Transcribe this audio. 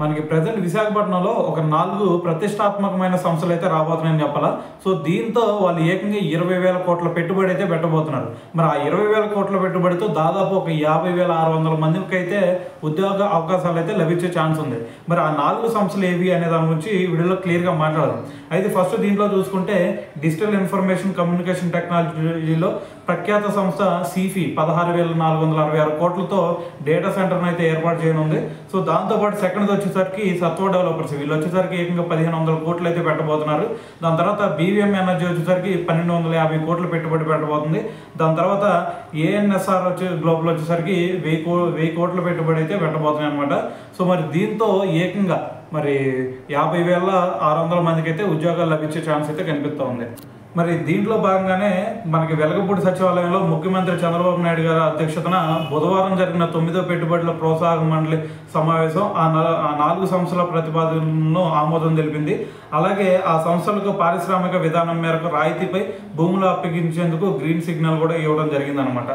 మనకి ప్రెజెంట్ విశాఖపట్నంలో ఒక 4 ప్రతిష్టాత్మకమైన సంస్థలు అయితే రాబోతున్నాయని చెప్పాలా. సో దీంతో వాళ్ళు ఏకంగా 20,000 కోట్ల పెట్టుబడి అయితే పెట్టబోతున్నారు. మరి ఆ 20,000 కోట్ల పెట్టుబడితో దాదాపు ఒక 50,600 మందికి అయితే ఉద్యోగ అవకాశాలు అయితే లభించే ఛాన్స్ ఉంది. మరి ఆ 4 సంస్థలు ఏవి అనే దాని గురించి వీడియోలో క్లియర్గా మాట్లాడదాం. అయితే ఫస్ట్ దీంట్లో చూసుకుంటే డిజిటల్ ఇన్ఫర్మేషన్ కమ్యూనికేషన్ టెక్నాలజీలో ప్రఖ్యాత సంస్థ సిఫి 16,466 కోట్లతో డేటా సెంటర్ను అయితే ఏర్పాటు చేయనుంది. సో దాంతోపాటు సెకండ్ వచ్చేసరికి సత్వ డెవలపర్స్, వీళ్ళు వచ్చేసరికి ఏకంగా 1,500 కోట్లు అయితే పెట్టబోతున్నారు. దాని తర్వాత బీవీఎం ఎనర్జీ వచ్చేసరికి 1,250 కోట్లు పెట్టుబడి పెట్టబోతుంది. దాని తర్వాత ఏఎన్ఎస్ఆర్ గ్లోబల్ వచ్చేసరికి 1,000 కోట్ల పెట్టుబడి అయితే పెట్టబోతున్నాయి అనమాట. సో మరి దీంతో ఏకంగా మరి 50,600 మందికి అయితే ఉద్యోగాలు లభించే ఛాన్స్ అయితే కనిపిస్తూ ఉంది. మరి దీంట్లో భాగంగానే మనకి వెలగపూడి సచివాలయంలో ముఖ్యమంత్రి చంద్రబాబు నాయుడు గారి అధ్యక్షతన బుధవారం జరిగిన 9వ పెట్టుబడుల ప్రోత్సాహక మండలి సమావేశం ఆ 4 సంస్థల ప్రతిపాదనను ఆమోదం తెలిపింది. అలాగే ఆ సంస్థలకు పారిశ్రామిక విధానం మేరకు రాయితీపై భూములు అప్పగించేందుకు గ్రీన్ సిగ్నల్ కూడా ఇవ్వడం జరిగిందనమాట.